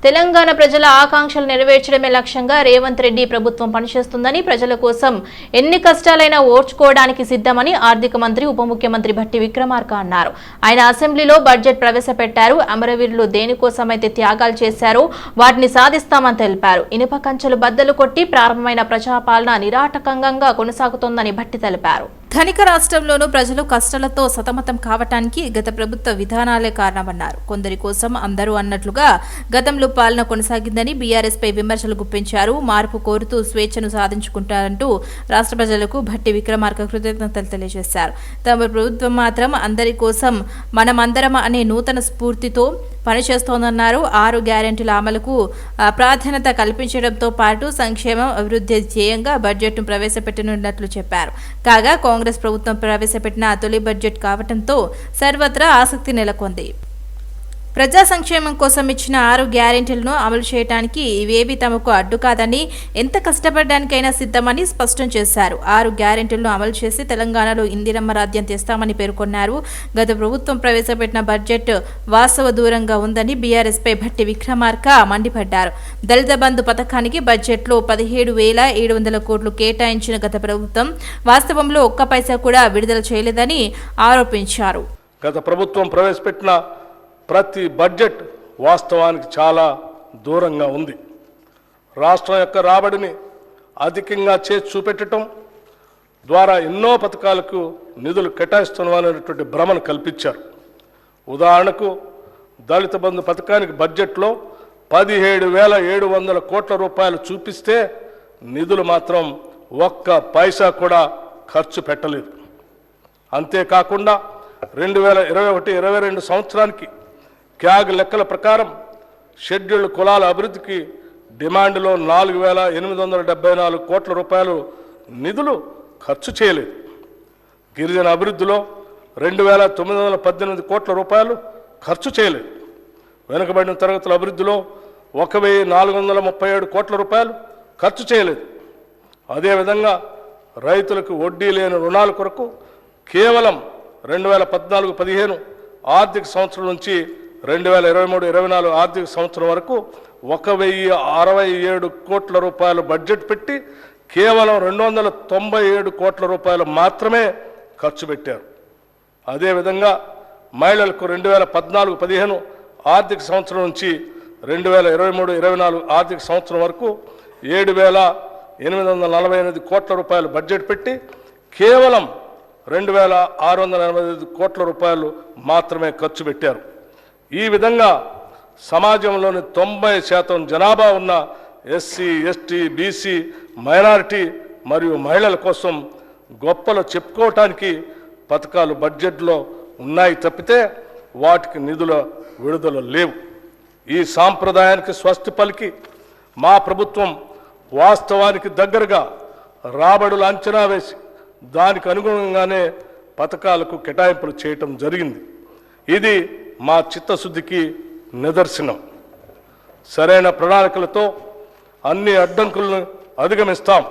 తెలంగాణ ప్రజల ఆకాంక్షలు నెరవేర్చడమే లక్ష్యంగా రేవంత్ రెడ్డి ప్రభుత్వం పనిచేస్తుందని, ప్రజల కోసం ఎన్ని కష్టాలైనా ఓర్చుకోవడానికి సిద్ధమని ఆర్థిక మంత్రి ఉప ముఖ్యమంత్రి భట్టి విక్రమార్క అన్నారు. ఆయన అసెంబ్లీలో బడ్జెట్ ప్రవేశపెట్టారు. అమరవీరులు దేనికోసమైతే త్యాగాలు చేశారో వాటిని సాధిస్తామని తెలిపారు. ఇనుప కంచెలు బద్దలు కొట్టి ప్రారంభమైన ప్రజాపాలన నిరాటకంగా కొనసాగుతోందని భట్టి తెలిపారు. ధనిక రాష్ట్రంలోనూ ప్రజలు కష్టాలతో సతమతం కావటానికి గత ప్రభుత్వ విధానాలే కారణమన్నారు. కొందరి కోసం అందరూ అన్నట్లుగా గతంలో పాలన కొనసాగిందని బీఆర్ఎస్ పై విమర్శలు గుప్పించారు. మార్పు కోరుతూ స్వేచ్ఛను సాధించుకుంటారంటూ రాష్ట్ర ప్రజలకు భట్టి విక్రమార్క కృతజ్ఞతలు తెలియజేశారు. తమ ప్రభుత్వం మాత్రం అందరి కోసం మనమందరం అనే నూతన స్ఫూర్తితో పనిచేస్తోందన్నారు. 6 గ్యారెంటీల అమలుకు ప్రాధాన్యత కల్పించడంతో పాటు సంక్షేమం, అభివృద్ధి ధ్యేయంగా బడ్జెట్ను ప్రవేశపెట్టనున్నట్లు చెప్పారు. కాగా కాంగ్రెస్ ప్రభుత్వం ప్రవేశపెట్టిన తొలి బడ్జెట్ కావడంతో సర్వత్రా ఆసక్తి నెలకొంది. ప్రజా సంక్షేమం కోసం ఇచ్చిన 6 గ్యారెంటీలను అమలు చేయడానికి ఇవేవి తమకు అడ్డు కాదని, ఎంత కష్టపడడానికైనా సిద్ధమని స్పష్టం చేశారు. 6 గ్యారెంటీలను అమలు చేసి తెలంగాణలో ఇందిరమ్మ రాజ్యం తెస్తామని పేర్కొన్నారు. గత ప్రభుత్వం ప్రవేశపెట్టిన బడ్జెట్ వాస్తవ దూరంగా ఉందని బీఆర్ఎస్ పై భట్టి విక్రమార్క మండిపడ్డారు. దళిత బంధు పథకానికి బడ్జెట్లో 17,700 కోట్లు కేటాయించిన గత ప్రభుత్వం వాస్తవంలో ఒక్క పైసా కూడా విడుదల చేయలేదని ఆరోపించారు. గత ప్రభుత్వం ప్రవేశపెట్టిన ప్రతి బడ్జెట్ వాస్తవానికి చాలా దూరంగా ఉంది. రాష్ట్రం యొక్క రాబడిని అధికంగా చేసి చూపెట్టడం ద్వారా ఎన్నో పథకాలకు నిధులు కేటాయిస్తున్నామనేటువంటి భ్రమను కల్పించారు. ఉదాహరణకు దళిత బంధు పథకానికి బడ్జెట్లో 17,700 కోట్ల రూపాయలు చూపిస్తే నిధులు మాత్రం ఒక్క పైసా కూడా ఖర్చు పెట్టలేదు. అంతేకాకుండా 2021-22 సంవత్సరానికి క్యాగ్ లెక్కల ప్రకారం షెడ్యూల్డ్ కులాల అభివృద్ధికి డిమాండ్లో 4,874 కోట్ల రూపాయలు నిధులు ఖర్చు చేయలేదు. గిరిజన అభివృద్ధిలో 2,918 కోట్ల రూపాయలు ఖర్చు చేయలేదు. వెనుకబడిన తరగతుల అభివృద్ధిలో 1,437 కోట్ల రూపాయలు ఖర్చు చేయలేదు. అదేవిధంగా రైతులకు వడ్డీ లేని రుణాల కొరకు కేవలం 2014-15 ఆర్థిక సంవత్సరం నుంచి 2023-24 ఆర్థిక సంవత్సరం వరకు 1,067 కోట్ల రూపాయలు బడ్జెట్ పెట్టి కేవలం 297 కోట్ల రూపాయలు మాత్రమే ఖర్చు పెట్టారు. అదేవిధంగా మహిళలకు 2014-15 ఆర్థిక సంవత్సరం నుంచి 2023-24 ఆర్థిక సంవత్సరం వరకు 7,848 కోట్ల రూపాయలు బడ్జెట్ పెట్టి కేవలం 2,685 కోట్ల రూపాయలు మాత్రమే ఖర్చు పెట్టారు. ఈ విధంగా సమాజంలోని 90% జనాభా ఉన్న ఎస్సీ, ఎస్టీ, బీసీ, మైనారిటీ మరియు మహిళల కోసం గొప్పలు చెప్పుకోవటానికి పథకాలు బడ్జెట్లో ఉన్నాయి తప్పితే వాటికి నిధుల విడుదల లేవు. ఈ సాంప్రదాయానికి స్వస్తి పలికి మా ప్రభుత్వం వాస్తవానికి దగ్గరగా రాబడులు అంచనా వేసి దానికి అనుగుణంగానే పథకాలకు కేటాయింపులు చేయటం జరిగింది. ఇది మా చిత్తశుద్ధికి నిదర్శనం. సరైన ప్రణాళికలతో అన్ని అడ్డంకులను అధిగమిస్తాం,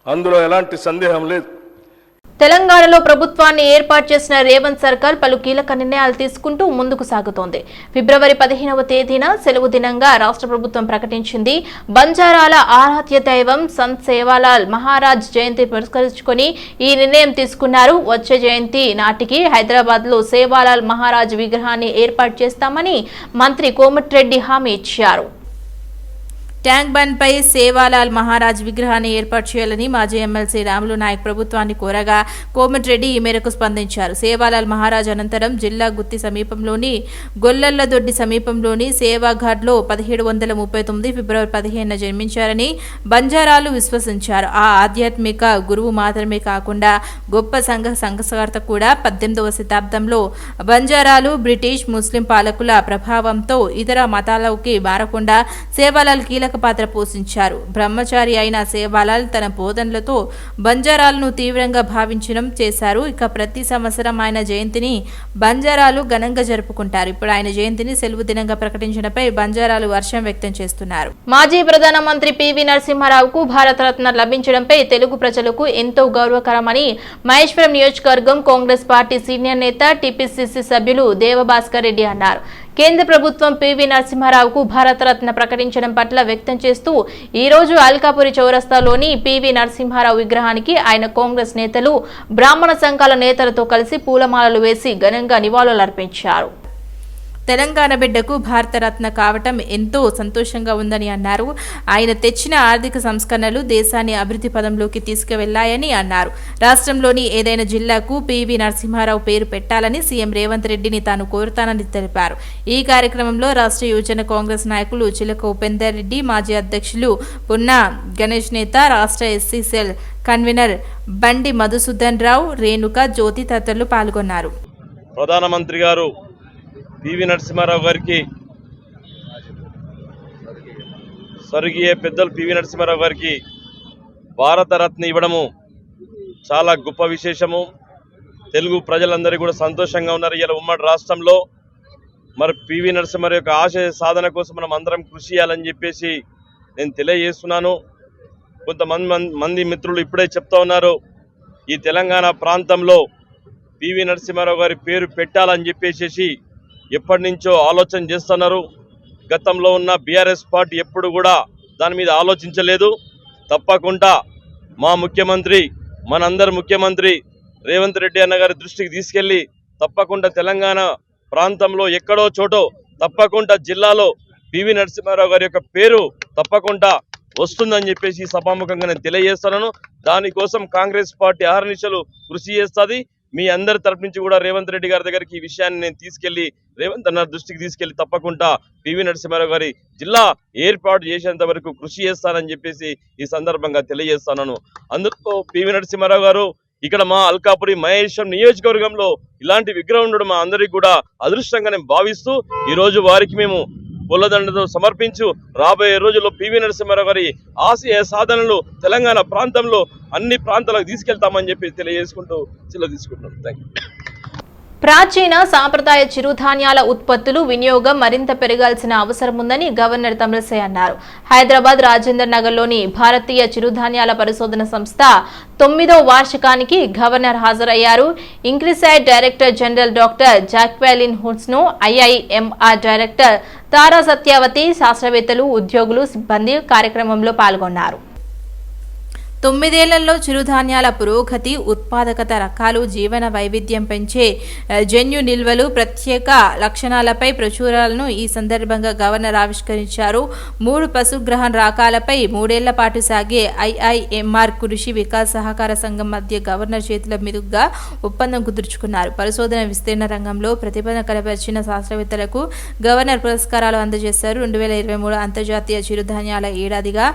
అందులో ఎలాంటి సందేహం లేదు. తెలంగాణలో ప్రభుత్వాన్ని ఏర్పాటు చేసిన రేవంత్ సర్కార్ పలు కీలక నిర్ణయాలు తీసుకుంటూ ముందుకు సాగుతోంది. ఫిబ్రవరి 15వ తేదీన సెలవు దినంగా రాష్ట్ర ప్రభుత్వం ప్రకటించింది. బంజారాల ఆరాధ్య దైవం సంత్ సేవాలాల్ మహారాజ్ జయంతి పురస్కరించుకొని ఈ నిర్ణయం తీసుకున్నారు. వచ్చే జయంతి నాటికి హైదరాబాద్లో సేవాలాల్ మహారాజ్ విగ్రహాన్ని ఏర్పాటు చేస్తామని మంత్రి కోమటిరెడ్డి హామీ ఇచ్చారు. ట్యాంక్ బండ్ పై సేవాలాల్ మహారాజ్ విగ్రహాన్ని ఏర్పాటు చేయాలని మాజీ ఎమ్మెల్సీ రాములు నాయక్ ప్రభుత్వాన్ని కోరగా కోమటిరెడ్డి ఈ మేరకు స్పందించారు. సేవాలాల్ మహారాజ్ అనంతరం జిల్లా గుత్తి సమీపంలోని గొల్లల్లదొడ్డి సమీపంలోని సేవాఘాట్లో 1739 ఫిబ్రవరి 15న జన్మించారని బంజారాలు విశ్వసించారు. ఆ ఆధ్యాత్మిక గురువు మాత్రమే కాకుండా గొప్ప సంఘకర్త కూడా. 18వ శతాబ్దంలో బంజారాలు బ్రిటిష్, ముస్లిం పాలకుల ప్రభావంతో ఇతర మతాలకి మారకుండా సేవాలాల్ కీలక పాత్ర పోషించారు. బ్రహ్మచారి అయిన సేవాలాల్ తన బోధనలతో బంజారాలను తీవ్రంగా భావించడం చేశారు. ఇక ప్రతి సంవత్సరం ఆయన జయంతిని బంజారాలు ఘనంగా జరుపుకుంటారు. ఇప్పుడు ఆయన జయంతిని సెలవు దినంగా ప్రకటించడంపై బంజారాలు హర్షం వ్యక్తం చేస్తున్నారు. మాజీ ప్రధానమంత్రి పివి నరసింహారావుకు భారతరత్న లభించడంపై తెలుగు ప్రజలకు ఎంతో గౌరవకరమని మహేశ్వరం నియోజకవర్గం కాంగ్రెస్ పార్టీ సీనియర్ నేత టీపీసీసీ సభ్యులు దేవభాస్కర్ రెడ్డి అన్నారు. కేంద్ర ప్రభుత్వం పివి నరసింహారావుకు భారతరత్న ప్రకటించడం పట్ల వ్యక్తం చేస్తూ ఈ రోజు అల్కాపురి చౌరస్తాలోని పివి నరసింహారావు విగ్రహానికి ఆయన కాంగ్రెస్ నేతలు, బ్రాహ్మణ సంఘాల నేతలతో కలిసి పూలమాలలు వేసి ఘనంగా నివాళులర్పించారు. తెలంగాణ బిడ్డకు భారతరత్న కావటం ఎంతో సంతోషంగా ఉందని అన్నారు. ఆయన తెచ్చిన ఆర్థిక సంస్కరణలు దేశాన్ని అభివృద్ధి పదంలోకి తీసుకువెళ్లాయని అన్నారు. రాష్ట్రంలోని ఏదైనా జిల్లాకు పివి నరసింహారావు పేరు పెట్టాలని సీఎం రేవంత్ రెడ్డిని తాను కోరుతానని తెలిపారు. ఈ కార్యక్రమంలో రాష్ట్ర యువజన కాంగ్రెస్ నాయకులు చిలక ఉపేందర్ రెడ్డి, మాజీ అధ్యక్షులు పున్నా గణేష్ నేత, రాష్ట్ర ఎస్సీ సెల్ కన్వీనర్ బండి మధుసూదన్ రావు, రేణుక, జ్యోతి తదితరులు పాల్గొన్నారు. ప్రధానమంత్రి గారు పివి నరసింహారావు గారికి, స్వర్గీయ పెద్దలు పివి నరసింహారావు గారికి భారతరత్న ఇవ్వడము చాలా గొప్ప విశేషము. తెలుగు ప్రజలందరూ కూడా సంతోషంగా ఉన్నారు. ఇలా ఉమ్మడి రాష్ట్రంలో మరి పివి నరసింహారావు యొక్క ఆశయ సాధన కోసం మనం అందరం కృషి చేయాలని చెప్పేసి నేను తెలియజేస్తున్నాను. కొంతమంది మిత్రులు ఇప్పుడే చెప్తా ఉన్నారు, ఈ తెలంగాణ ప్రాంతంలో పివి నరసింహారావు గారి పేరు పెట్టాలని చెప్పేసి ఎప్పటి నుంచో ఆలోచన చేస్తున్నారు. గతంలో ఉన్న బీఆర్ఎస్ పార్టీ ఎప్పుడు కూడా దాని మీద ఆలోచించలేదు. తప్పకుండా మా ముఖ్యమంత్రి, మనందరి ముఖ్యమంత్రి రేవంత్ రెడ్డి అన్న గారి దృష్టికి తీసుకెళ్లి తప్పకుండా తెలంగాణ ప్రాంతంలో ఎక్కడో చోటో తప్పకుండా జిల్లాలో పివి నరసింహారావు గారి యొక్క పేరు తప్పకుండా వస్తుందని చెప్పేసి సభాముఖంగా నేను తెలియజేస్తున్నాను. దానికోసం కాంగ్రెస్ పార్టీ అహర్నిశలు కృషి చేస్తుంది. మీ అందరి తరపు నుంచి కూడా రేవంత్ రెడ్డి గారి దగ్గరికి ఈ విషయాన్ని నేను తీసుకెళ్లి రేవంత్ అన్న దృష్టికి తీసుకెళ్లి తప్పకుండా పివి నరసింహారావు గారి జిల్లా ఏర్పాటు చేసేంత వరకు కృషి చేస్తానని చెప్పేసి ఈ సందర్భంగా తెలియజేస్తున్నాను. అందులో పివి నరసింహారావు గారు ఇక్కడ మా అల్కాపురి మహేశ్వరం నియోజకవర్గంలో ఇలాంటి విగ్రహం ఉండడం మా అందరికీ కూడా అదృష్టంగా నేను భావిస్తూ ఈరోజు వారికి మేము పూలదండతో సమర్పించు రాబోయే రోజుల్లో పివి నరసింహారావు గారి ఆశయ సాధనలు తెలంగాణ ప్రాంతంలో అన్ని ప్రాంతాలకు తీసుకెళ్తామని చెప్పి తెలియజేసుకుంటూ సెలవు తీసుకుంటున్నాం. Thank you. ప్రాచీన సాంప్రదాయ చిరుధాన్యాల ఉత్పత్తులు వినియోగం మరింత పెరగాల్సిన అవసరం ఉందని గవర్నర్ తమిళిసై అన్నారు. హైదరాబాద్ రాజేందర్ నగర్లోని భారతీయ చిరుధాన్యాల పరిశోధన సంస్థ 9వ వార్షికానికి గవర్నర్ హాజరయ్యారు. ICRISAT director general doctor Jacqueline హుడ్స్ను, ఐఐఎంఆర్ డైరెక్టర్ తారా సత్యావతి, శాస్త్రవేత్తలు, ఉద్యోగులు, సిబ్బంది కార్యక్రమంలో పాల్గొన్నారు. 9 ఏళ్లలో చిరుధాన్యాల పురోగతి, ఉత్పాదకత, రకాలు, జీవన వైవిధ్యం పెంచే జన్యు నిల్వలు, ప్రత్యేక లక్షణాలపై ప్రచురణలను ఈ సందర్భంగా గవర్నర్ ఆవిష్కరించారు. 3 పశుగ్రహణ రకాలపై 3 ఏళ్ల పాటు సాగే ఐఐఎంఆర్ కృషి వికాస్ సహకార సంఘం మధ్య గవర్నర్ చేతుల మీదుగా ఒప్పందం కుదుర్చుకున్నారు. పరిశోధన విస్తీర్ణ రంగంలో ప్రతిభను కనబరిచిన శాస్త్రవేత్తలకు గవర్నర్ పురస్కారాలు అందజేశారు. 2023 అంతర్జాతీయ చిరుధాన్యాల ఏడాదిగా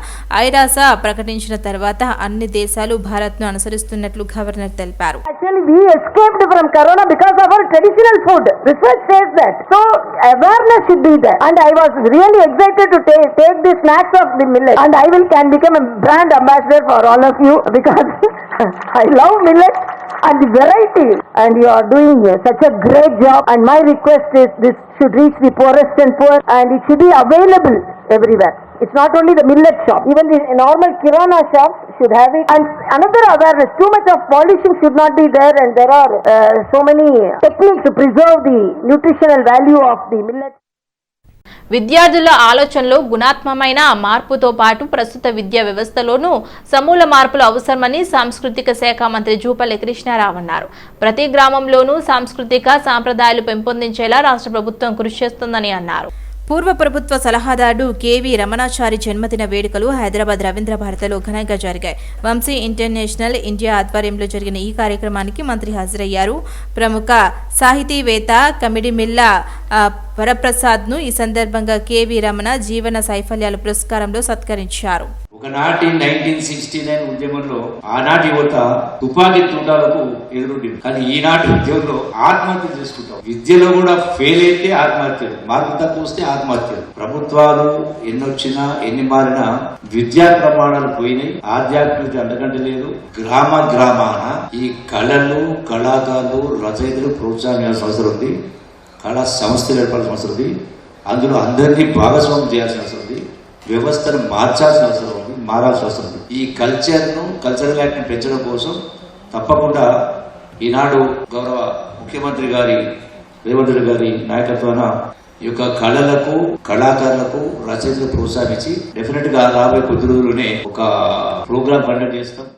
ఐరాస ప్రకటించిన తర్వాత అన్ని దేశాలు భారత్ ను అనుసరిస్తున్నట్లు గవర్నర్ తెలిపారు. Actually, we escaped from corona because of our traditional food. Research says that. So awareness should be there. And I was really excited to take the snacks of the millet. And I can become a brand ambassador for all of you because I love millet and the variety. And you are doing such a great job. And my request is this should reach the poorest and poor, and it should be available everywhere. It's not only the millet shop, even the normal kirana shops should have it. And another awareness, too much of polishing should not be there, and there are so many techniques to preserve the nutritional value of the millet. విద్యార్థుల ఆలోచనలో గుణాత్మకమైన మార్పుతో పాటు ప్రస్తుత విద్యా వ్యవస్థలోనూ సమూల మార్పులు అవసరమని సాంస్కృతిక శాఖ మంత్రి జూపల్లి కృష్ణారావు అన్నారు. ప్రతి గ్రామంలోనూ సాంస్కృతిక సాంప్రదాయాలు పెంపొందించేలా రాష్ట్ర ప్రభుత్వం కృషి చేస్తుందని అన్నారు. పూర్వ ప్రభుత్వ సలహాదారుడు కేవీ రమణాచారి జన్మదిన వేడుకలు హైదరాబాద్ రవీంద్ర భారతిలో ఘనంగా జరిగాయి. వంశీ ఇంటర్నేషనల్ ఇండియా ఆధ్వర్యంలో జరిగిన ఈ కార్యక్రమానికి మంత్రి హాజరయ్యారు. ప్రముఖ సాహితీవేత్త కమిడిమిల్ల వరప్రసాద్ను ఈ సందర్భంగా కేవీ రమణ జీవన సైఫల్యాల పురస్కారంలో సత్కరించారు. ఒకనాటి 1969 ఉద్యమంలో ఆనాటి యువత తుపాకీ తూటాలకు ఎదురుండింది. కానీ ఈనాటి ఉద్యమంలో ఆత్మహత్య చేసుకుంటాం. విద్యలో కూడా ఫెయిల్ అయితే ఆత్మహత్యలు, మార్పు తక్కువ వస్తే ఆత్మహత్యలు. ప్రభుత్వాలు ఎన్నొచ్చినా ఎన్ని మారినా విద్యా ప్రమాణాలు పోయినాయి, ఆధ్యాత్మికత అంతకంటే లేదు. గ్రామాన ఈ కళలు, కళాకారులు, రచయితలు ప్రోత్సాహించాల్సిన అవసరం ఉంది. కళా సంస్థలు ఏర్పడాల్సిన అవసరం ఉంది. అందులో అందరినీ భాగస్వామ్యం చేయాల్సిన అవసరం ఉంది. వ్యవస్థను మార్చాల్సిన అవసరం ఉంది, మారాల్సిన అవసరం ఉంది. ఈ కల్చరల్ యాక్ట్ని పెంచడం కోసం తప్పకుండా ఈనాడు గౌరవ ముఖ్యమంత్రి గారి రేవంత్ రెడ్డి గారి నాయకత్వాన ఈ యొక్క కళలకు, కళాకారులకు, రచయితలకు ప్రోత్సహించి డెఫినెట్ గా రాబోయే కొద్ది రోజుల్లోనే ఒక ప్రోగ్రామ్ కండక్ట్ చేస్తాం.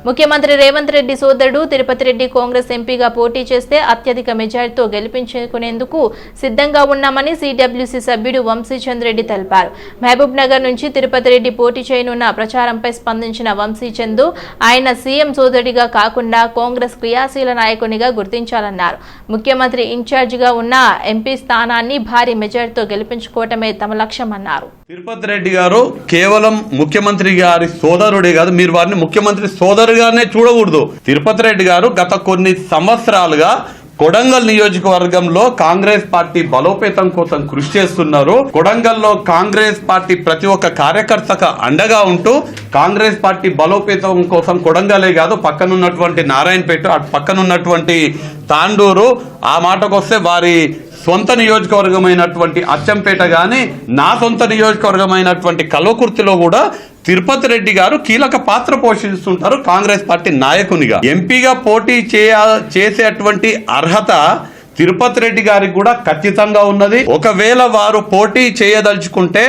ముఖ్యమంత్రి రేవంత్ రెడ్డి సోదరుడు తిరుపతి రెడ్డి కాంగ్రెస్ ఎంపీగా పోటీ చేస్తే అత్యధిక మెజారిటీతో గెలిపించుకునేందుకు సిద్ధంగా ఉన్నామని సిడబ్ల్యూసీ సభ్యుడు వంశీచంద్ రెడ్డి తెలిపారు. మహబూబ్ నగర్ నుంచి తిరుపతి రెడ్డి పోటీ చేయనున్న ప్రచారంపై స్పందించిన వంశీచంద్ ఆయన సీఎం సోదరుడిగా కాకుండా కాంగ్రెస్ క్రియాశీల నాయకునిగా గుర్తించాలన్నారు. ముఖ్యమంత్రి ఇన్ఛార్జిగా ఉన్న ఎంపీ స్థానాన్ని భారీ మెజారిటీతో గెలిపించుకోవటమే తమ లక్ష్యమన్నారు. తిరుపతి రెడ్డి గారు కేవలం ముఖ్యమంత్రి గారి సోదరుడే కాదు, మీరు వారిని ముఖ్యమంత్రి సోదరుగానే చూడకూడదు. తిరుపతి రెడ్డి గారు గత కొన్ని సంవత్సరాలుగా కొడంగల్ నియోజకవర్గంలో కాంగ్రెస్ పార్టీ బలోపేతం కోసం కృషి చేస్తున్నారు. కొడంగల్లో కాంగ్రెస్ పార్టీ ప్రతి ఒక్క కార్యకర్తకు అండగా ఉంటూ కాంగ్రెస్ పార్టీ బలోపేతం కోసం కొడంగలే కాదు, పక్కనున్నటువంటి నారాయణపేట, అటు పక్కనున్నటువంటి తాండూరు, ఆ మాటకొస్తే వారి సొంత నియోజకవర్గమైనటువంటి అచ్చంపేట గాని, నా సొంత నియోజకవర్గమైనటువంటి కల్వకుర్తిలో కూడా తిరుపతి రెడ్డి గారు కీలక పాత్ర పోషిస్తుంటారు కాంగ్రెస్ పార్టీ నాయకునిగా. ఎంపీగా పోటీ చేసేటువంటి అర్హత తిరుపతి రెడ్డి గారికి కూడా ఖచ్చితంగా ఉన్నది. ఒకవేళ వారు పోటీ చేయదలుచుకుంటే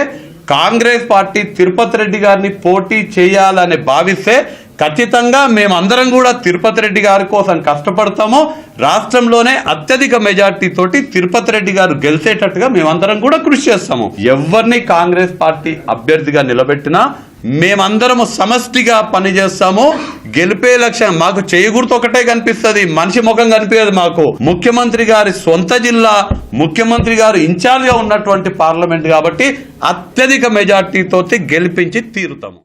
కాంగ్రెస్ పార్టీ తిరుపతి రెడ్డి గారిని పోటీ చేయాలని భావిస్తే ఖచ్చితంగా మేమందరం కూడా తిరుపతి రెడ్డి గారి కోసం కష్టపడతాము. రాష్ట్రంలోనే అత్యధిక మెజార్టీ తోటి తిరుపతి రెడ్డి గారు గెలిచేటట్టుగా మేమందరం కూడా కృషి చేస్తాము. ఎవరిని కాంగ్రెస్ పార్టీ అభ్యర్థిగా నిలబెట్టినా మేమందరము సమష్టిగా పనిచేస్తాము. గెలిపే లక్ష్యం మాకు చేయగుర్తు ఒకటే కనిపిస్తుంది, మనిషి ముఖం కనిపించదు. మాకు ముఖ్యమంత్రి గారి సొంత జిల్లా, ముఖ్యమంత్రి గారు ఇన్ఛార్జ్ గా ఉన్నటువంటి పార్లమెంట్ కాబట్టి అత్యధిక మెజార్టీతో గెలిపించి తీరుతాము.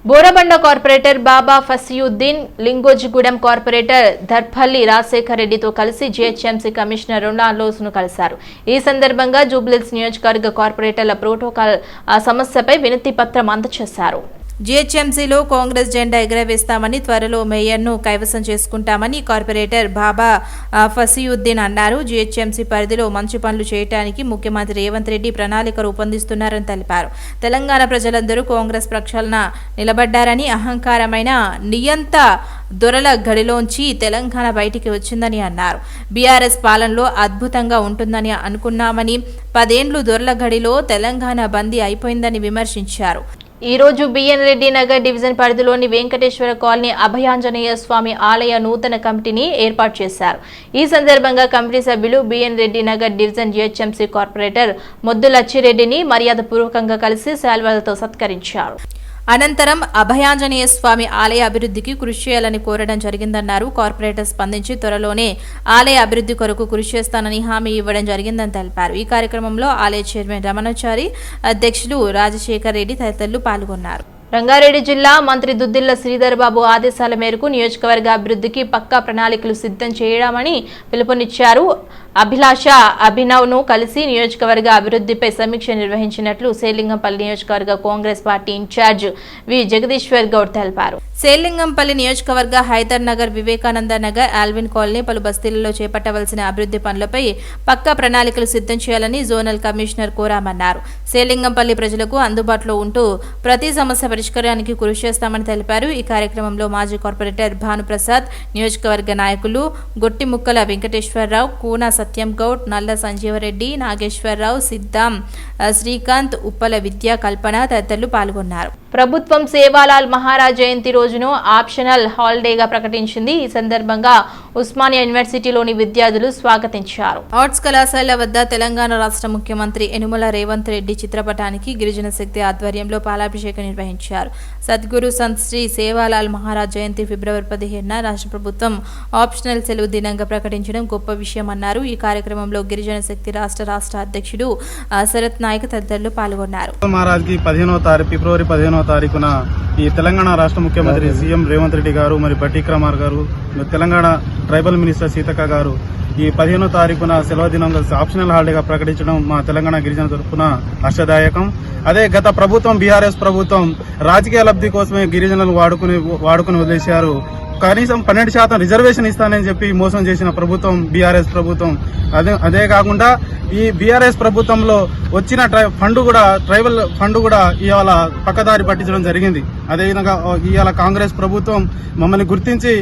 బోరబండ కార్పొరేటర్ బాబా ఫసియుద్దీన్ లింగోజిగూడెం కార్పొరేటర్ ధర్పల్లి రాజశేఖర్ రెడ్డితో కలిసి జీహెచ్ఎంసీ కమిషనర్ రొనాల్డోస్ను కలిశారు. ఈ సందర్భంగా జూబ్లీహిల్స్ నియోజకవర్గ కార్పొరేటర్ల ప్రోటోకాల్ సమస్యపై వినతి పత్రం అందజేశారు. జీహెచ్ఎంసీలో కాంగ్రెస్ జెండా ఎగరవేస్తామని, త్వరలో మేయర్ను కైవసం చేసుకుంటామని కార్పొరేటర్ బాబా ఫసియుద్దీన్ అన్నారు. జీహెచ్ఎంసీ పరిధిలో మంచి పనులు చేయడానికి ముఖ్యమంత్రి రేవంత్ రెడ్డి ప్రణాళిక రూపొందిస్తున్నారని తెలిపారు. తెలంగాణ ప్రజలందరూ కాంగ్రెస్ ప్రక్షాళన నిలబడ్డారని, అహంకారమైన నియంత దొరల గడిలోంచి తెలంగాణ బయటికి వచ్చిందని అన్నారు. బీఆర్ఎస్ పాలనలో అద్భుతంగా ఉంటుందని అనుకున్నామని, 10 ఏళ్లు దొరల గడిలో తెలంగాణ బందీ అయిపోయిందని విమర్శించారు. ఈ రోజు బిఎన్ రెడ్డి నగర్ డివిజన్ పరిధిలోని వెంకటేశ్వర కాలనీ అభయాంజనేయ స్వామి ఆలయ నూతన కమిటీని ఏర్పాటు చేశారు. ఈ సందర్భంగా కమిటీ సభ్యులు B N Reddy Nagar division GHMC corporator Moddu లచ్చిరెడ్డిని మర్యాదపూర్వకంగా కలిసి శాల్వాలతో సత్కరించారు. అనంతరం అభయాంజనేయ స్వామి ఆలయ అభివృద్ధికి కృషి చేయాలని కోరడం జరిగిందన్నారు. కార్పొరేటర్ స్పందించి త్వరలోనే ఆలయ అభివృద్ధి కొరకు కృషి చేస్తానని హామీ ఇవ్వడం జరిగిందని తెలిపారు. ఈ కార్యక్రమంలో ఆలయ చైర్మన్ రమణాచారి, అధ్యక్షులు రాజశేఖర్ రెడ్డి తదితరులు పాల్గొన్నారు. రంగారెడ్డి జిల్లా మంత్రి దుద్దిళ్ల శ్రీధర్ బాబు ఆదేశాల మేరకు నియోజకవర్గ అభివృద్ధికి పక్కా ప్రణాళికలు సిద్ధం చేయడామని పిలుపునిచ్చారు. అభిలాష అభినవ్ను కలిసి నియోజకవర్గ అభివృద్ధిపై సమీక్ష నిర్వహించినట్లు సేలింగంపల్లి నియోజకవర్గ కాంగ్రెస్ పార్టీ ఇన్ఛార్జ్ వి జగదీశ్వర్ గౌడ్ తెలిపారు. సేలింగంపల్లి నియోజకవర్గ హైదర్ నగర్, వివేకానంద నగర్, ఆల్విన్ కాలనీ పలు బస్తీలలో చేపట్టవలసిన అభివృద్ధి పనులపై పక్కా ప్రణాళికలు సిద్ధం చేయాలని జోనల్ కమిషనర్ కోరామన్నారు. సేలింగంపల్లి ప్రజలకు అందుబాటులో ఉంటూ ప్రతి సమస్య పరిష్కారానికి కృషి చేస్తామని తెలిపారు. ఈ కార్యక్రమంలో మాజీ కార్పొరేటర్ భానుప్రసాద్, నియోజకవర్గ నాయకులు గొట్టిముక్కల వెంకటేశ్వరరావు, కూనా సత్యం గౌడ్, నల్ల సంజీవరెడ్డి, నాగేశ్వరరావు, సిద్దాం శ్రీకాంత్, ఉప్పల విద్యా కల్పన తదితరులు పాల్గొన్నారు. ప్రభుత్వం సేవాలాల్ మహారాజ్ జయంతి రోజును ఆప్షనల్ హాలిడేగా ప్రకటించింది. ఈ సందర్భంగా ఉస్మానియా యూనివర్సిటీలోని విద్యార్థులు స్వాగతించారు. ఆర్ట్స్ కళాశాల వద్ద తెలంగాణ రాష్ట్ర ముఖ్యమంత్రి యనుమల రేవంత్ రెడ్డి చిత్రపటానికి గిరిజన శక్తి ఆధ్వర్యంలో పాలాభిషేకం నిర్వహించారు. సద్గురు సంత్ శ్రీ సేవాలాల్ మహారాజ్ జయంతి ఫిబ్రవరి 15న రాష్ట్ర ప్రభుత్వం ఆప్షనల్ సెలవు దినంగా ప్రకటించడం గొప్ప విషయమన్నారు. ఈ కార్యక్రమంలో గిరిజన శక్తి రాష్ట్ర అధ్యక్షుడు శరత్ నాయక్ తదితరులు పాల్గొన్నారు. ఫిబ్రవరి 15వ తారీఖున ఈ తెలంగాణ రాష్ట్ర ముఖ్యమంత్రి సీఎం రేవంత్ రెడ్డి గారు, మరి బట్టి విక్రమార్ గారు, తెలంగాణ ట్రైబల్ మినిస్టర్ సీతక్క గారు ఈ 15వ తారీఖున సెలవు దినంగా ఆప్షనల్ హాలిడేగా ప్రకటించడం మా తెలంగాణ గిరిజన తరఫున హర్షదాయకం. అదే గత ప్రభుత్వం, బీఆర్ఎస్ ప్రభుత్వం రాజకీయ లబ్ధి కోసమే గిరిజనులు వాడుకుని వదిలేశారు. కనీసం 12% రిజర్వేషన్ ఇస్తానని చెప్పి మోసం చేసిన ప్రభుత్వం బీఆర్ఎస్ ప్రభుత్వం. అదే కాకుండా ఈ బీఆర్ఎస్ ప్రభుత్వంలో వచ్చిన ట్రైబల్ ఫండ్ కూడా ఇవాళ పక్కదారి పట్టించడం జరిగింది. అదేవిధంగా ఇవాళ కాంగ్రెస్ ప్రభుత్వం మమ్మల్ని గుర్తించి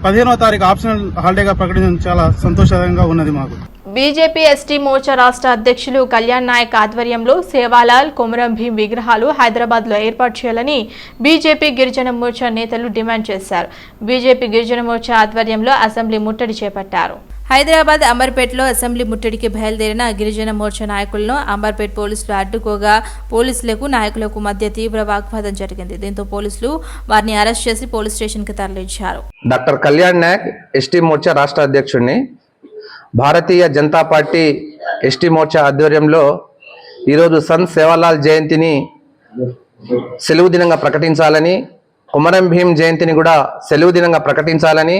15వ తారీఖు ఆప్షనల్ హాలిడేగా ప్రకటించడం చాలా సంతోషంగా ఉన్నది మాకు. బీజేపీ ఎస్టీ మోర్చా రాష్ట్ర అధ్యక్షులు కళ్యాణ్ నాయక్ ఆధ్వర్యంలో సేవాలాల్ కొమరం భీం విగ్రహాలు హైదరాబాద్లో ఏర్పాటు చేయాలని బీజేపీ గిరిజన మోర్చా నేతలు డిమాండ్ చేశారు. బీజేపీ గిరిజన మోర్చా ఆధ్వర్యంలో అసెంబ్లీ ముట్టడి చేపట్టారు. హైదరాబాద్ అంబర్పేటలో అసెంబ్లీ ముట్టడికి బయలుదేరిన గిరిజన మోర్చా నాయకులను అంబర్పేట పోలీసులు అడ్డుకోగా పోలీసులకు నాయకులకు మధ్య తీవ్ర వాగ్వాదం జరిగింది. దీంతో పోలీసులు వారిని అరెస్ట్ చేసి పోలీస్ స్టేషన్కి తరలించారు. డాక్టర్ కళ్యాణ్ నాయక్ ఎస్టీ మోర్చా రాష్ట్ర అధ్యక్షుడిని. భారతీయ జనతా పార్టీ ఎస్టీ మోర్చా ఆధ్వర్యంలో ఈరోజు సంత్ సేవాలాల్ జయంతిని సెలవు దినంగా ప్రకటించాలని, కొమరం భీం జయంతిని కూడా సెలవు దినంగా ప్రకటించాలని,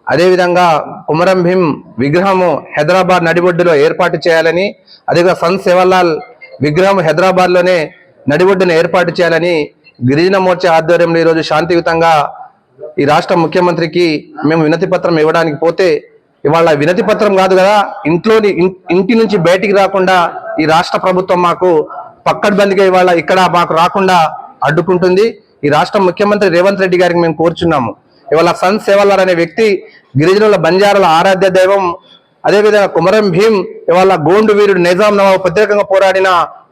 అదేవిధంగా కొమరం భీం విగ్రహము హైదరాబాద్ నడిబొడ్డులో ఏర్పాటు చేయాలని, అదేవిధంగా సంత్ సేవాలాల్ విగ్రహం హైదరాబాద్లోనే నడిబొడ్డును ఏర్పాటు చేయాలని గిరిజన మోర్చా ఆధ్వర్యంలో ఈరోజు శాంతియుతంగా ఈ రాష్ట్ర ముఖ్యమంత్రికి మేము వినతి పత్రం ఇవ్వడానికి పోతే, ఇవాళ వినతి పత్రం కాదు కదా, ఇంటి నుంచి బయటికి రాకుండా ఈ రాష్ట్ర ప్రభుత్వం మాకు పక్కడ్బందీగా ఇవాళ ఇక్కడ మాకు రాకుండా అడ్డుకుంటుంది. ఈ రాష్ట్ర ముఖ్యమంత్రి రేవంత్ రెడ్డి గారికి మేము కోరుచున్నాము. ఇవాళ సంత్ సేవాలాల్ అనే వ్యక్తి గిరిజనుల బంజారాల ఆరాధ్య దైవం. అదేవిధంగా కొమరం భీం ఇవాళ గోండు వీరుడు, నిజాం నవాబు ప్రత్యేకంగా పోరాడిన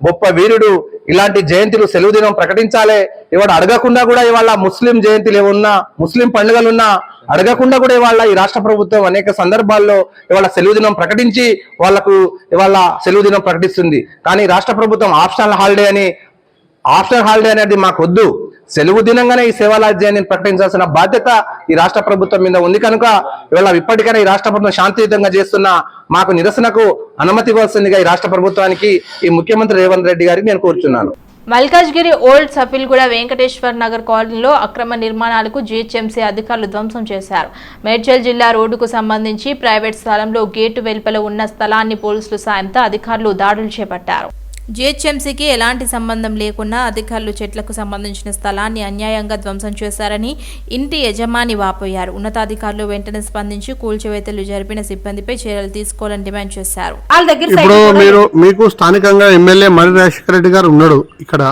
గొప్ప వీరుడు. ఇలాంటి జయంతులు సెలవు దినం ప్రకటించాలి. ఇవాళ అడగకుండా కూడా ఇవాళ ముస్లిం జయంతులు ఏమున్నా, ముస్లిం పండుగలున్నా అడగకుండా కూడా ఇవాళ ఈ రాష్ట్ర ప్రభుత్వం అనేక సందర్భాల్లో ఇవాళ సెలవు దినం ప్రకటించి వాళ్లకు ఇవాళ సెలవు దినం ప్రకటిస్తుంది. కానీ రాష్ట్ర ప్రభుత్వం ఆప్షనల్ హాలిడే అనేది మాకు వద్దు, సెలవు దినంగానే ఈ సేవాలాల్ జయంతిని ప్రకటించాల్సిన బాధ్యత ఈ రాష్ట్ర ప్రభుత్వం మీద ఉంది. కనుక ఇవాళ ఇప్పటికైనా ఈ రాష్ట్ర ప్రభుత్వం శాంతియుతంగా చేస్తున్న మాకు నిరసనకు అనుమతి ఇవ్వాల్సిందిగా ఈ రాష్ట్ర ప్రభుత్వానికి ఈ ముఖ్యమంత్రి రేవంత్ రెడ్డి గారికి నేను కోరుచున్నాను. మల్కాజ్గిరి ఓల్డ్ సఫిల్గూడ వెంకటేశ్వర్ నగర్ కాలనీలో అక్రమ నిర్మాణాలకు జీహెచ్ఎంసీ అధికారులు ధ్వంసం చేశారు. మేడ్చల్ జిల్లా రోడ్డుకు సంబంధించి ప్రైవేట్ స్థలంలో గేటు వెలుపల ఉన్న స్థలాన్ని పోలీసుల సాయంతో అధికారులు దాడులు చేపట్టారు. జీహెచ్ఎంసీకి ఎలాంటి సంబంధం లేకుండా అధికారులు చెట్లకు సంబంధించిన స్థలాన్ని అన్యాయంగా ధ్వంసం చేశారని ఇంటి యజమాని వాపోయారు. ఉన్నతాధికారులు వెంటనే స్పందించి కూల్చివేతలు జరిపిన సిబ్బందిపై చర్యలు తీసుకోవాలని డిమాండ్ చేశారు. ఇప్పుడు మీకు స్థానికంగా ఎమ్మెల్యే మర్రి రాజశేఖర రెడ్డి గారు ఉన్నాడు ఇక్కడ,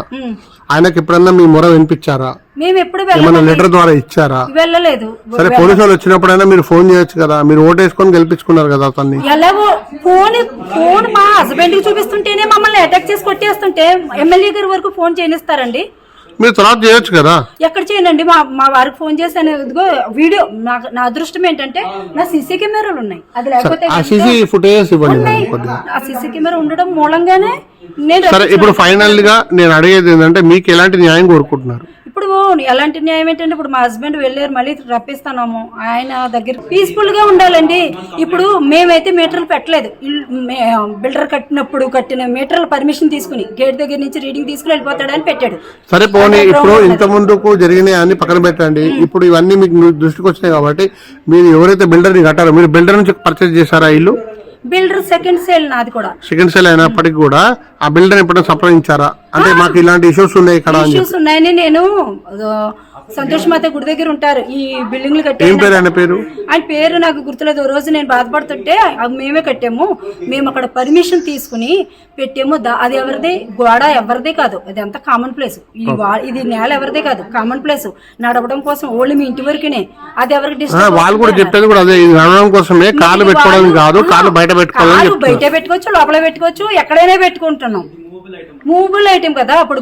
ఆయనకి ఎప్పుడన్నా మీ మొర వినిపించారా? మేము ఎప్పుడు ఏమన్నా లెటర్ ద్వారా ఇచ్చారా? వెళ్ళలేదు. సరే, పోలీసు వాళ్ళు వచ్చినప్పుడైనా మీరు ఫోన్ చేయొచ్చు కదా, మీరు ఓటేసుకొని గెలిపించుకున్నారు కదా అతన్ని. ఎలాగో ఫోన్ మా హస్బెండ్ కి చూపిస్తుంటేనే మమ్మల్ని అటాక్ చేసి కొట్టేస్తుంటే ఎమ్మెల్యే గారి వరకు ఫోన్ చేయనిస్తారండి? మీరు తర్వాత చేయొచ్చు కదా. ఎక్కడ చేయనండి, మా వారికి ఫోన్ చేశాను. ఇదిగో వీడియో, నా అదృష్టం ఏంటంటే నా సీసీ కెమెరాలు ఉన్నాయి. అది లేకపోతే ఆ సీసీ ఫుటేజెస్ ఇవ్వండి. ఆ సీసీ కెమెరా ఉండడం మూలంగానే నేను. సరే, ఇప్పుడు ఫైనల్ గా నేను అడిగేది ఏంటంటే మీకు ఎలాంటి న్యాయం కోరుకుంటున్నారు? ఇప్పుడు ఎలాంటి న్యాయం ఏంటంటే, ఇప్పుడు మా హస్బెండ్ వెళ్ళారు, మళ్ళీ రప్పిస్తున్నాము. ఆయన దగ్గర పీస్ఫుల్ గా ఉండాలండి. ఇప్పుడు మేమైతే మీటర్లు పెట్టలేదు. బిల్డర్ కట్టిన మీటర్ల పర్మిషన్ తీసుకుని గేట్ దగ్గర నుంచి రీడింగ్ తీసుకుని వెళ్ళిపోతాడని పెట్టాడు. సరే పోనీ, ఇప్పుడు ఇంత ముందుకు జరిగినాయి అన్ని పక్కన పెట్టండి. ఇప్పుడు ఇవన్నీ మీకు దృష్టికి వచ్చినాయి కాబట్టి మీరు ఎవరైతే బిల్డర్ ని కట్టారో, మీరు బిల్డర్ నుంచి పర్చేజ్ చేశారా ఇల్లు? బిల్డర్ సెకండ్ సేల్ నాది కూడా. సెకండ్ సేల్ అయినప్పటికీ కూడా ఆ బిల్డర్ ఎప్పుడైనా సంప్రదించారా? అంటే మాకు ఇలాంటి ఇష్యూస్ ఉన్నాయి ఇక్కడ. ఇష్యూస్ ఉన్నాయని నేను సంతోష్ మాత గుడి దగ్గర ఉంటారు, ఈ బిల్డింగ్లు కట్టారు. ఏం పేరు ఆయన పేరు? ఆయన పేరు నాకు గుర్తులేదు. ఓ రోజు నేను బాధపడుతుంటే అవి మేమే కట్టాము, మేము అక్కడ పర్మిషన్ తీసుకుని పెట్టాము. అది ఎవరిది? గోడ ఎవరిదే కాదు, అది అంతా కామన్ ప్లేస్. ఇది నేల ఎవరిదే కాదు, కామన్ ప్లేస్. నడవడం కోసం ఓన్లీ మీ ఇంటి వరకునే. అది ఎవరికి డిస్టర్బ్? వాళ్ళు కూడా చెప్పేది కూడా అదే, నడవడం కోసమే, కార్లు పెట్టుకోవడం కాదు, కార్లు బయట పెట్టుకోవాలి. బయట పెట్టుకోవచ్చు, లోపల పెట్టుకోవచ్చు, ఎక్కడైనా పెట్టుకుంటున్నాం. మూవబుల్ ఐటమ్ కదా. అప్పుడు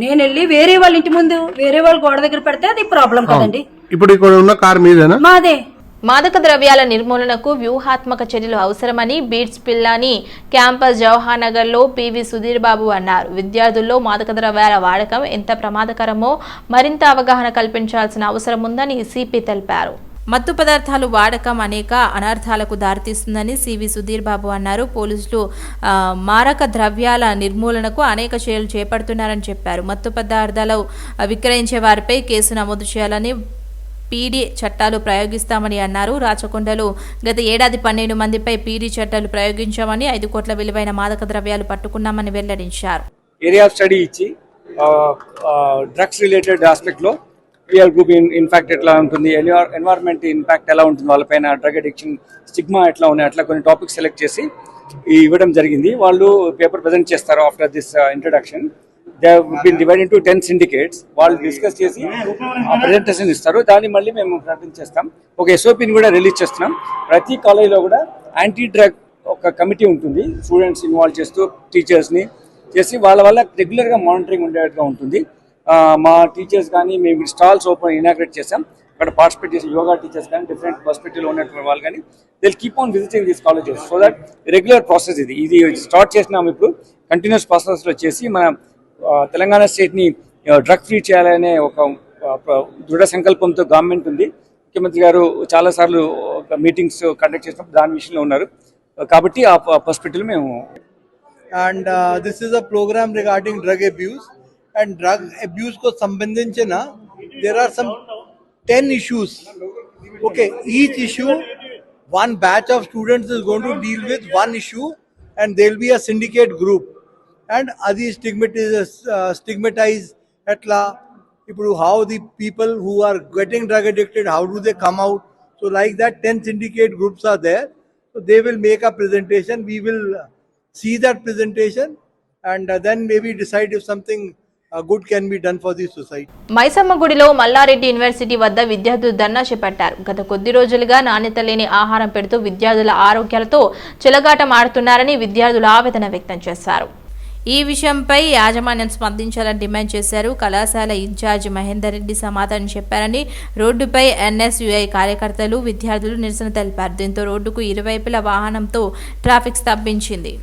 నేను వెళ్ళి వేరే వాళ్ళ ఇంటి ముందు వేరే వాళ్ళ గోడ దగ్గర పెడితే అది ప్రాబ్లం కదండి. ఇప్పుడు ఇక్కడ ఉన్న కార్ మీదేనా? మాదే. మాదక ద్రవ్యాల నిర్మూలనకు వ్యూహాత్మక చర్యలు అవసరమని బీట్స్ పిల్లాని క్యాంపస్ జవహర్ నగర్ లో పివి సుధీర్ బాబు అన్నారు. విద్యార్థుల్లో మాదక ద్రవ్యాల వాడకం ఎంత ప్రమాదకరమో మరింత అవగాహన కల్పించాల్సిన అవసరం ఉందని సిపి తెలిపారు. మత్తు పదార్థాలు వాడకం అనేక అనర్థాలకు దారితీస్తుందని సివి సుధీర్ బాబు అన్నారు. పోలీసులు మారక ద్రవ్యాల నిర్మూలనకు అనేక చర్యలు చేపడుతున్నారని చెప్పారు. మత్తు పదార్థాలు విక్రయించే వారిపై కేసు నమోదు చేయాలని పీడీ చట్టాలు ప్రయోగిస్తామని అన్నారు. రాచకొండలో గత ఏడాది 12 మందిపై పీడీ చట్టాలు ప్రయోగించామని 5 కోట్ల విలువైన మాదక ద్రవ్యాలు పట్టుకున్నామని వెల్లడించారు. ఏరియా ఆఫ్ స్టడీ ఇచ్చి డ్రగ్స్ రిలేటెడ్ ఆస్పెక్ట్ లో పిఆర్ గ్రూప్ ఇన్ఫాక్ట్ ఎట్లా ఉంటుంది, ఎన్వైరన్మెంట్ ఇంపాక్ట్ ఎలా ఉంటుంది, వాళ్ళపైన డ్రగ్ అడిక్షన్ స్టిగ్మా ఎట్లా ఉన్నాయి, అట్లా కొన్ని టాపిక్స్ సెలెక్ట్ చేసి ఇవ్వడం జరిగింది. వాళ్ళు పేపర్ ప్రజెంట్ చేస్తారు after this introduction. They been divide into 10 syndicates. వాళ్ళు డిస్కస్ చేసి ప్రెజెంటేషన్ ఇస్తారు, దాన్ని మళ్ళీ మేము ప్రకటన చేస్తాం. ఒక SOPని కూడా రిలీజ్ చేస్తున్నాం. ప్రతి కాలేజీలో కూడా యాంటీ డ్రగ్ ఒక కమిటీ ఉంటుంది, స్టూడెంట్స్ ఇన్వాల్వ్ చేస్తూ టీచర్స్ని చేసి వాళ్ళ వల్ల రెగ్యులర్గా మానిటరింగ్ ఉండేట్టుగా ఉంటుంది. మా టీచర్స్ కానీ మేము స్టాల్స్ ఇనాగ్రేట్ చేసాం, అక్కడ పార్టిసిపేట్ చేసి యోగా టీచర్స్ కానీ డిఫరెంట్ పర్స్పెక్టివ్లో ఉన్నటువంటి వాళ్ళు కానీ they keep on visiting these colleges. So that regular process ఇది స్టార్ట్ చేసినాము. ఇప్పుడు కంటిన్యూస్ ప్రాసెస్లో చేసి మన తెలంగాణ స్టేట్ని డ్రగ్ ఫ్రీ చేయాలనే ఒక దృఢ సంకల్పంతో గవర్నమెంట్ ఉంది. ముఖ్యమంత్రి గారు చాలాసార్లు మీటింగ్స్ కండక్ట్ చేసినప్పుడు దాని విషయంలో ఉన్నారు కాబట్టి ఆ పర్స్పెక్టివ్లో మేము. And this is a program regarding drug abuse, and drug abuse ko sambandhin na there are some 10 issues. Okay, each issue one batch of students is going to deal with one issue, and there will be a syndicate group, and adi stigmatize atla ipudu how the people who are getting drug addicted, how do they come out. So like that 10 syndicate groups are there, so they will make a presentation. We will see that presentation and then maybe decide if something good can be done for the society. Maisamma గుడిలో Mallareddy university వద్ద విద్యార్థులు ధర్నా చేపట్టారు. గత కొద్ది రోజులుగా నాణ్యత లేని ఆహారం పెడుతూ విద్యార్థుల ఆరోగ్యాలతో చెలగాటం ఆడుతున్నారని విద్యార్థులు ఆవేదన వ్యక్తం చేశారు. ఈ విషయంపై యాజమాన్యం స్పందించాలని డిమాండ్ చేశారు. కళాశాల ఇన్ఛార్జ్ మహేందర్ రెడ్డి సమాధానం చెప్పారని రోడ్డుపై NSUI కార్యకర్తలు విద్యార్థులు నిరసన తెలిపారు. దీంతో రోడ్డుకు ఇరువైపుల వాహనంతో ట్రాఫిక్ స్తంభించింది.